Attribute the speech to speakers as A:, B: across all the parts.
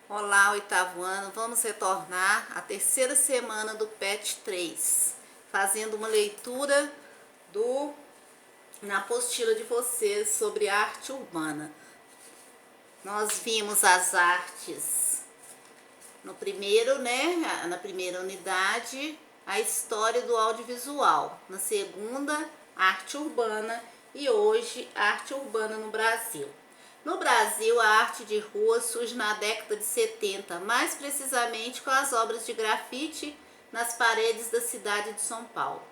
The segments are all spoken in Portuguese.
A: Olá, oitavo ano, vamos retornar à terceira semana do PET 3, fazendo uma leitura na apostila de vocês sobre arte urbana. Nós vimos as artes no primeiro, na primeira unidade, a história do audiovisual, na segunda, arte urbana e hoje, arte urbana no Brasil. No Brasil, a arte de rua surge na década de 70, mais precisamente com as obras de grafite nas paredes da cidade de São Paulo.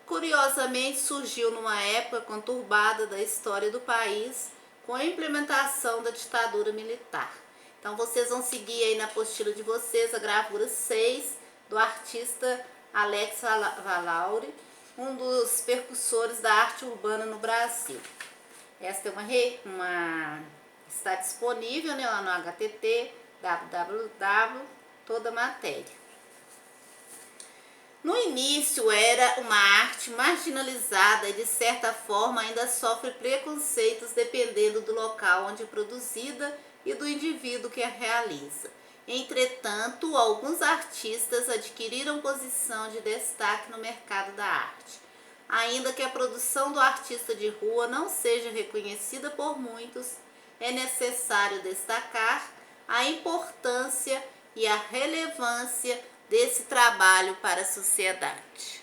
A: Curiosamente, surgiu numa época conturbada da história do país, com a implementação da ditadura militar. Então, vocês vão seguir aí na apostila de vocês a gravura 6 do artista Alex Valauri, um dos percussores da arte urbana no Brasil. Esta é está disponível, lá no HTT, www, toda a matéria. No início era uma arte marginalizada e de certa forma ainda sofre preconceitos dependendo do local onde é produzida e do indivíduo que a realiza. Entretanto, alguns artistas adquiriram posição de destaque no mercado da arte. Ainda que a produção do artista de rua não seja reconhecida por muitos, é necessário destacar a importância e a relevância desse trabalho para a sociedade.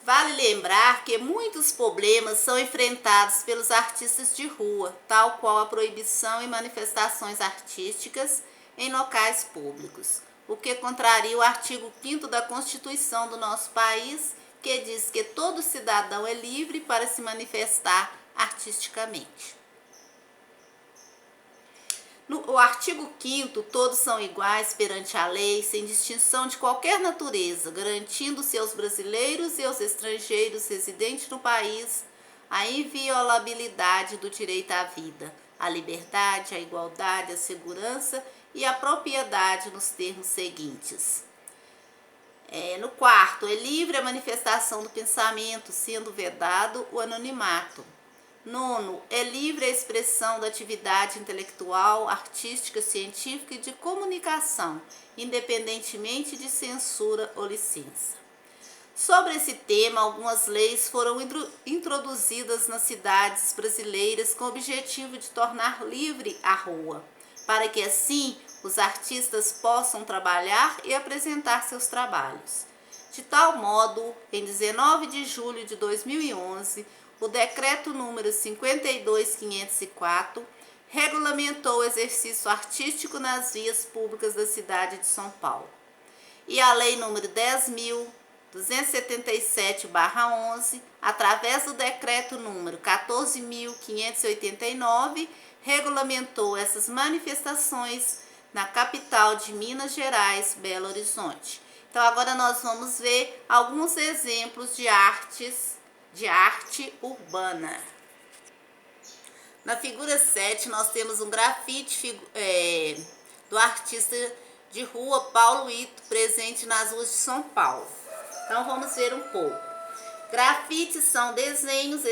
A: Vale lembrar que muitos problemas são enfrentados pelos artistas de rua, tal qual a proibição em manifestações artísticas em locais públicos, o que contraria o artigo 5º da Constituição do nosso país, que diz que todo cidadão é livre para se manifestar artisticamente. No artigo 5º, todos são iguais perante a lei, sem distinção de qualquer natureza, garantindo-se aos brasileiros e aos estrangeiros residentes no país a inviolabilidade do direito à vida, à liberdade, à igualdade, à segurança e à propriedade nos termos seguintes. No 4º, é livre a manifestação do pensamento, sendo vedado o anonimato. 9º, é livre a expressão da atividade intelectual, artística, científica e de comunicação, independentemente de censura ou licença. Sobre esse tema, algumas leis foram introduzidas nas cidades brasileiras com o objetivo de tornar livre a rua, para que assim os artistas possam trabalhar e apresentar seus trabalhos. De tal modo, em 19 de julho de 2011, o Decreto número 52.504 regulamentou o exercício artístico nas vias públicas da cidade de São Paulo. E a Lei número 10.277/11, através do Decreto número 14.589, regulamentou essas manifestações na capital de Minas Gerais, Belo Horizonte. Então agora nós vamos ver alguns exemplos de arte urbana. Na figura 7 nós temos um grafite do artista de rua Paulo Ito, presente nas ruas de São Paulo. Então vamos ver um pouco. Grafites são desenhos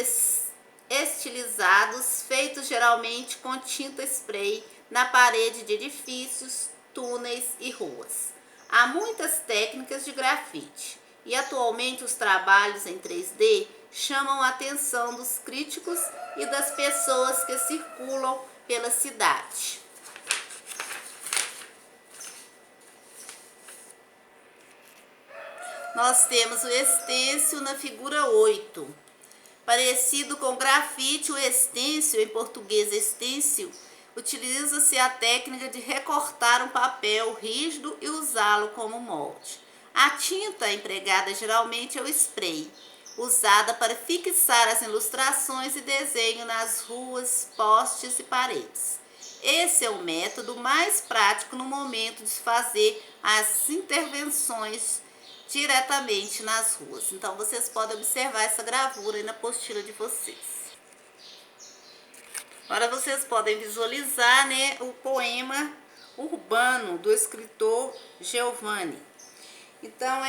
A: estilizados, feitos geralmente com tinta spray na parede de edifícios, túneis e ruas. Há muitas técnicas de grafite e atualmente os trabalhos em 3D chamam a atenção dos críticos e das pessoas que circulam pela cidade. Nós temos o estêncil na figura 8. Parecido com grafite, o estêncil, em português estêncil, utiliza-se a técnica de recortar um papel rígido e usá-lo como molde. A tinta empregada geralmente é o spray, usada para fixar as ilustrações e desenho nas ruas, postes e paredes. Esse é o método mais prático no momento de fazer as intervenções diretamente nas ruas. Então, vocês podem observar essa gravura aí na apostila de vocês. Agora vocês podem visualizar, o poema urbano do escritor Giovanni. Então,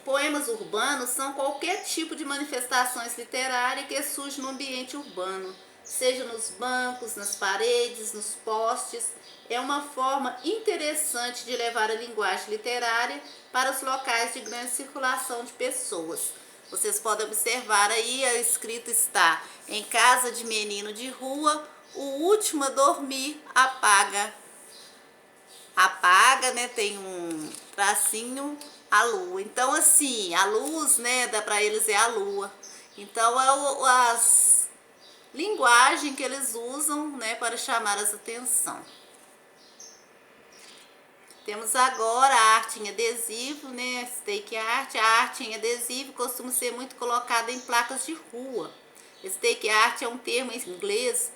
A: poemas urbanos são qualquer tipo de manifestações literárias que surge no ambiente urbano, seja nos bancos, nas paredes, nos postes, é uma forma interessante de levar a linguagem literária para os locais de grande circulação de pessoas. Vocês podem observar aí, a escrita está: em casa de menino de rua, o último a dormir apaga. Apaga, né? Tem um tracinho, a lua. Então, assim, a luz, né? Para eles é a lua. Então, as linguagem que eles usam, né? Para chamar as atenção. Temos agora a arte em adesivo, né? Stake art. A arte em adesivo costuma ser muito colocada em placas de rua. Stake art é um termo em inglês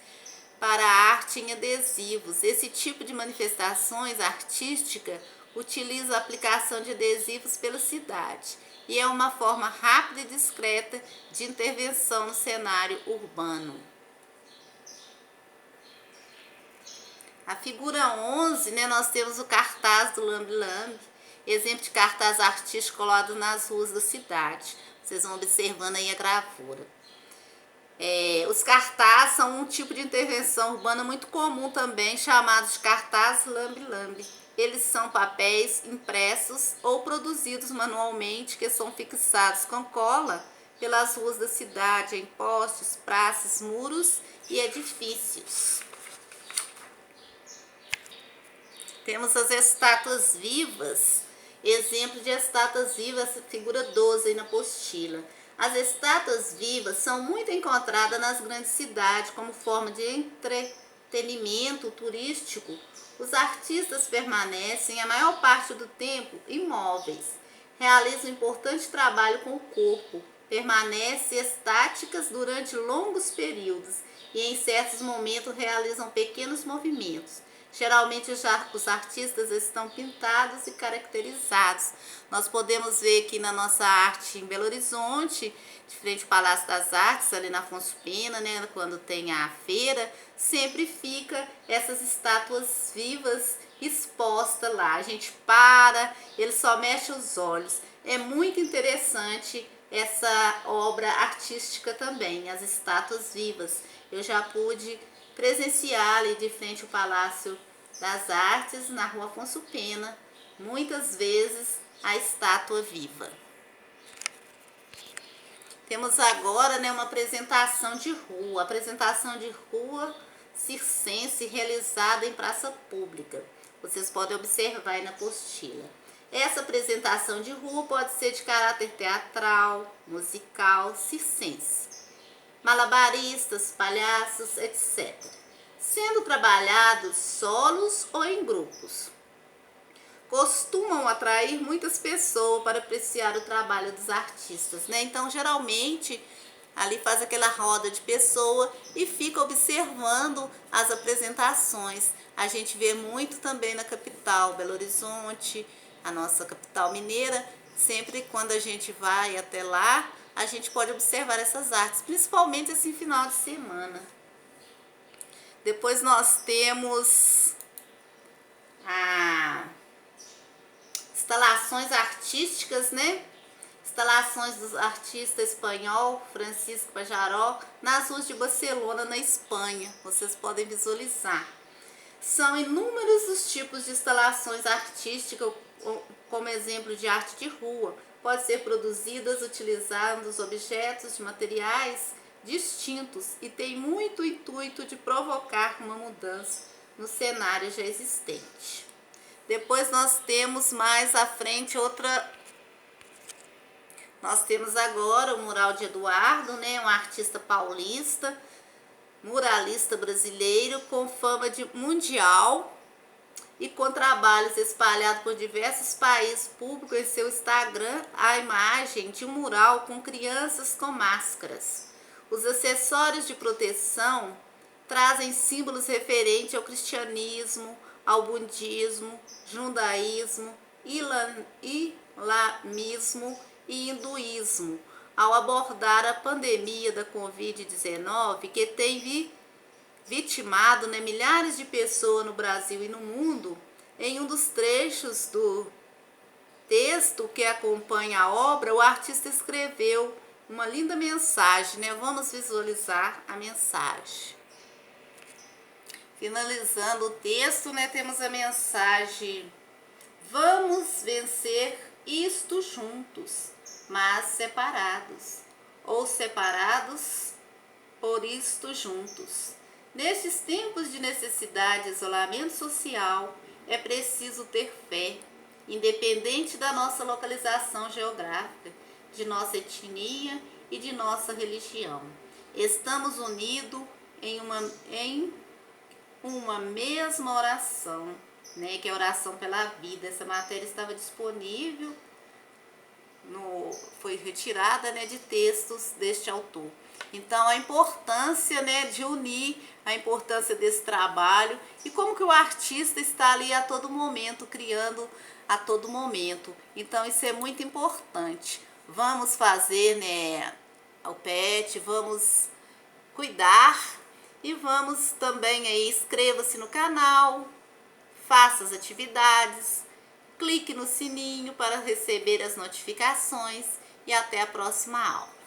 A: para arte em adesivos. Esse tipo de manifestações artística utiliza a aplicação de adesivos pela cidade e é uma forma rápida e discreta de intervenção no cenário urbano. A figura 11, né, nós temos o cartaz do lambe-lambe, exemplo de cartaz artístico colado nas ruas da cidade. Vocês vão observando aí a gravura. Os cartazes são um tipo de intervenção urbana muito comum também, chamados de cartaz lambe-lambe. Eles são papéis impressos ou produzidos manualmente que são fixados com cola pelas ruas da cidade, em postes, praças, muros e edifícios. Temos as estátuas vivas, exemplo de estátuas vivas, figura 12 aí na apostila. As estátuas vivas são muito encontradas nas grandes cidades como forma de entretenimento turístico. Os artistas permanecem a maior parte do tempo imóveis, realizam importante trabalho com o corpo, permanecem estáticas durante longos períodos e em certos momentos realizam pequenos movimentos. Geralmente os artistas estão pintados e caracterizados. Nós podemos ver aqui na nossa arte em Belo Horizonte, de frente ao Palácio das Artes, ali na Afonso Pena, né, quando tem a feira, sempre fica essas estátuas vivas expostas lá. A gente para, ele só mexe os olhos. É muito interessante essa obra artística também, as estátuas vivas. Eu já pude presenciar ali de frente ao Palácio das Artes, na Rua Afonso Pena, muitas vezes a estátua viva. Temos agora, né, uma apresentação de rua, circense realizada em praça pública. Vocês podem observar aí na apostila. Essa apresentação de rua pode ser de caráter teatral, musical, circense, malabaristas, palhaços, etc., sendo trabalhados solos ou em grupos. Costumam atrair muitas pessoas para apreciar o trabalho dos artistas, né? Então, geralmente, ali faz aquela roda de pessoa e fica observando as apresentações. A gente vê muito também na capital, Belo Horizonte, a nossa capital mineira. Sempre quando a gente vai até lá, a gente pode observar essas artes, principalmente esse final de semana. Depois nós temos instalações artísticas, né? Instalações do artista espanhol Francisco Pajaró nas ruas de Barcelona, na Espanha. Vocês podem visualizar. São inúmeros os tipos de instalações artísticas, como exemplo de arte de rua. Pode ser produzidas utilizando os objetos de materiais distintos e tem muito intuito de provocar uma mudança no cenário já existente. Depois nós temos mais à frente nós temos agora o mural de Eduardo, né, um artista paulista, muralista brasileiro com fama de mundial e com trabalhos espalhados por diversos países. Público em seu Instagram a imagem de um mural com crianças com máscaras. Os acessórios de proteção trazem símbolos referentes ao cristianismo, ao budismo, judaísmo, islamismo e hinduísmo, ao abordar a pandemia da Covid-19, que tem vitimado, né, milhares de pessoas no Brasil e no mundo. Em um dos trechos do texto que acompanha a obra, o artista escreveu uma linda mensagem, né? Vamos visualizar a mensagem. Finalizando o texto, né, temos a mensagem: vamos vencer isto juntos, mas separados, ou separados por isto juntos. Nestes tempos de necessidade e isolamento social, é preciso ter fé, independente da nossa localização geográfica, de nossa etnia e de nossa religião. Estamos unidos em uma mesma oração, né, que é a oração pela vida. Essa matéria estava disponível, foi retirada, né, de textos deste autor. Então, a importância, né, de unir, a importância desse trabalho e como que o artista está ali a todo momento, criando a todo momento. Então, isso é muito importante. Vamos fazer, né, o PET, vamos cuidar e vamos também aí, inscreva-se no canal, faça as atividades, clique no sininho para receber as notificações e até a próxima aula.